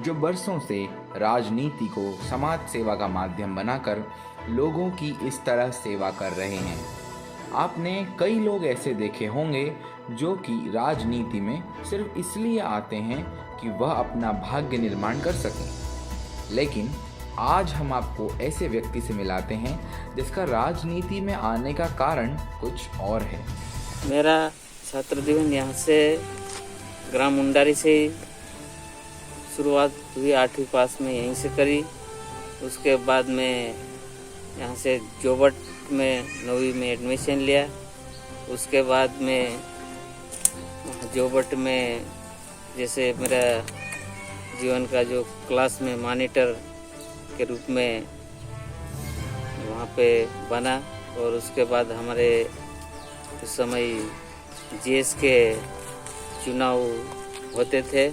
जो बरसों से राजनीति को समाज सेवा का माध्यम बनाकर लोगों की इस तरह सेवा कर रहे हैं। आपने कई लोग ऐसे देखे होंगे जो कि राजनीति में सिर्फ इसलिए आते हैं कि वह अपना भाग्य निर्माण कर सकें। लेकिन आज हम आपको ऐसे व्यक्ति से मिलाते हैं जिसका राजनीति में आने का कारण कुछ और है। मेरा छात्र जीवन यहाँ से ग्राम मुंडारी से शुरुआत हुई। 8वीं पास में यहीं से करी। उसके बाद में यहाँ से जोबट में 9वीं में एडमिशन लिया। उसके बाद में जोबट में जैसे मेरा जीवन का जो क्लास में मॉनिटर के रूप में वहाँ पे बना। और उसके बाद हमारे उस समय जीएस के चुनाव होते थे,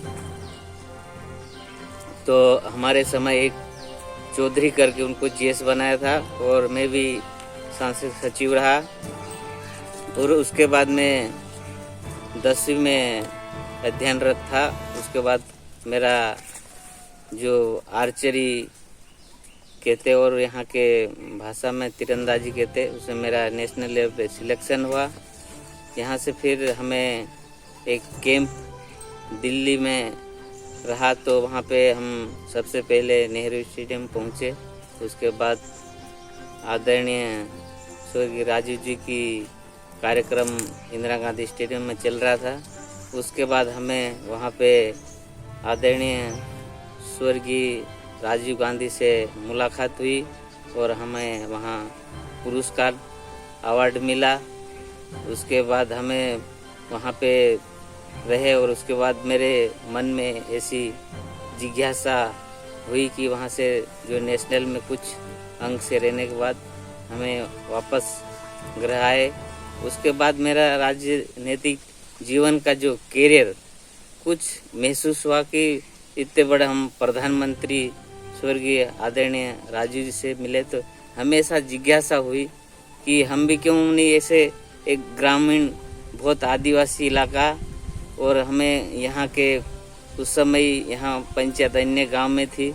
तो हमारे समय एक चौधरी करके उनको जीएस बनाया था और मैं भी सांसद सचिव रहा। और उसके बाद में 10वीं में अध्ययनरत था। उसके बाद मेरा जो आर्चरी कहते और यहाँ के भाषा में तीरंदाजी कहते, उसमें मेरा नेशनल लेवल पे सिलेक्शन हुआ। यहाँ से फिर हमें एक कैंप दिल्ली में रहा, तो वहाँ पे हम सबसे पहले नेहरू स्टेडियम पहुँचे। उसके बाद आदरणीय स्वर्गीय राजीव जी की कार्यक्रम इंदिरा गांधी स्टेडियम में चल रहा था। उसके बाद हमें वहाँ पे आदरणीय स्वर्गीय राजीव गांधी से मुलाकात हुई और हमें वहाँ पुरस्कार अवार्ड मिला। उसके बाद हमें वहाँ पे रहे और उसके बाद मेरे मन में ऐसी जिज्ञासा हुई कि वहाँ से जो नेशनल में कुछ अंक से रहने के बाद हमें वापस गृह आए। उसके बाद मेरा राजनीतिक जीवन का जो कैरियर कुछ महसूस हुआ कि इतने बड़े हम प्रधानमंत्री स्वर्गीय आदरणीय राजीव जी से मिले, तो हमेशा जिज्ञासा हुई कि हम भी क्यों नहीं ऐसे एक ग्रामीण बहुत आदिवासी इलाका, और हमें यहाँ के उस समय यहाँ पंचायत अन्य गांव में थी,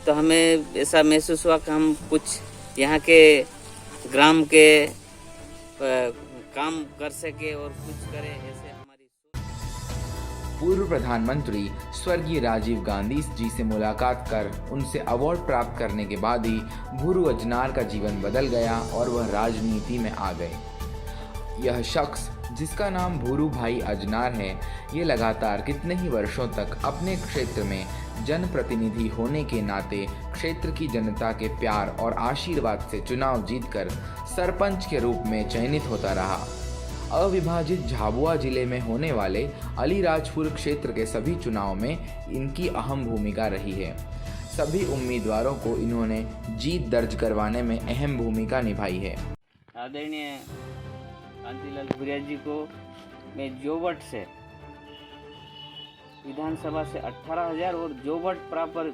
तो हमें ऐसा महसूस हुआ कि हम कुछ यहाँ के ग्राम के काम कर सके और कुछ करें, ऐसे हमारी। पूर्व प्रधानमंत्री स्वर्गीय राजीव गांधी जी से मुलाकात कर उनसे अवार्ड प्राप्त करने के बाद ही भूरू अजनार का जीवन बदल गया और वह राजनीति में आ गए। यह शख्स जिसका नाम भूरू भाई अजनार है, ये लगातार कितने ही वर्षों तक अपने क्षेत्र में जनप्रतिनिधि होने के नाते क्षेत्र की जनता के प्यार और आशीर्वाद से चुनाव जीतकर सरपंच के रूप में चयनित होता रहा। अविभाजित झाबुआ जिले में होने वाले अलीराजपुर क्षेत्र के सभी चुनाव में इनकी अहम भूमिका रही है। सभी उम्मीदवारों को इन्होंने जीत दर्ज करवाने में अहम भूमिका निभाई है। आदरणीय कांतिलाल भूरिया जी को मैं जोबट से विधानसभा से 18,000 और जोबट प्रॉपर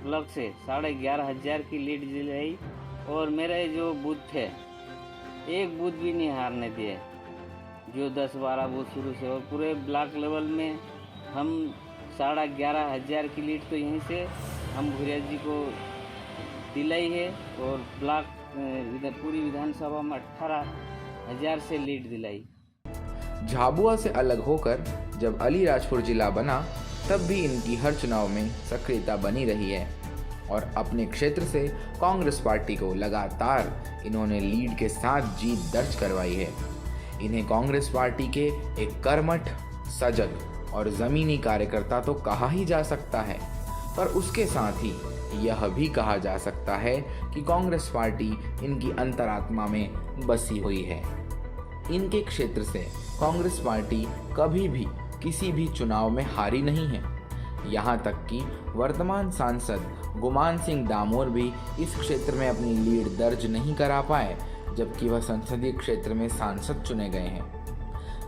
ब्लॉक से 11,500 की लीड दिलाई। और मेरे जो बूथ थे एक बूथ भी नहीं हारने दिए, जो 10-12 बूथ शुरू से, और पूरे ब्लॉक लेवल में हम 11,500 की लीड तो यहीं से हम भूरिया जी को दिलाई है। और ब्लॉक पूरी विधानसभा में 18,000 से लीड दिलाई। झाबुआ से अलग होकर जब अलीराजपुर जिला बना, तब भी इनकी हर चुनाव में सक्रियता बनी रही है और अपने क्षेत्र से कांग्रेस पार्टी को लगातार इन्होंने लीड के साथ जीत दर्ज करवाई है। इन्हें कांग्रेस पार्टी के एक कर्मठ, सजग और ज़मीनी कार्यकर्ता तो कहा ही जा सकता है, पर उसके साथ ही यह भी कहा जा सकता है कि कांग्रेस पार्टी इनकी अंतरात्मा में बसी हुई है। इनके क्षेत्र से कांग्रेस पार्टी कभी भी किसी भी चुनाव में हारी नहीं है। यहाँ तक कि वर्तमान सांसद गुमान सिंह डामोर भी इस क्षेत्र में अपनी लीड दर्ज नहीं करा पाए, जबकि वह संसदीय क्षेत्र में सांसद चुने गए हैं।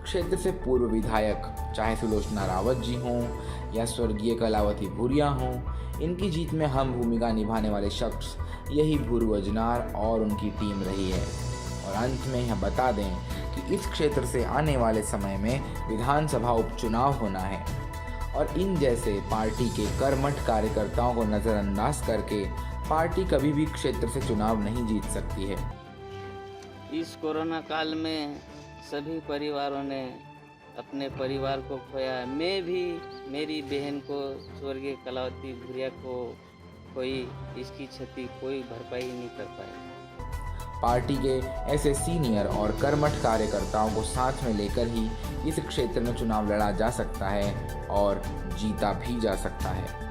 क्षेत्र से पूर्व विधायक चाहे सुलोचना रावत जी हों या स्वर्गीय कलावती भूरिया हों, इनकी जीत में अहम भूमिका निभाने वाले शख्स यही भूरू अजनार और उनकी टीम रही है। और अंत में यह बता दें कि इस क्षेत्र से आने वाले समय में विधानसभा उपचुनाव होना है और इन जैसे पार्टी के कर्मठ कार्यकर्ताओं को नज़रअंदाज करके पार्टी कभी भी क्षेत्र से चुनाव नहीं जीत सकती है। इस कोरोना काल में सभी परिवारों ने अपने परिवार को खोया। मैं भी मेरी बहन को, स्वर्गीय कलावती भूरिया को कोई इसकी क्षति कोई भरपाई नहीं कर पाया। पार्टी के ऐसे सीनियर और कर्मठ कार्यकर्ताओं को साथ में लेकर ही इस क्षेत्र में चुनाव लड़ा जा सकता है और जीता भी जा सकता है।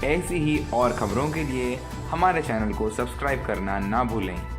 ऐसी ही और खबरों के लिए हमारे चैनल को सब्सक्राइब करना ना भूलें।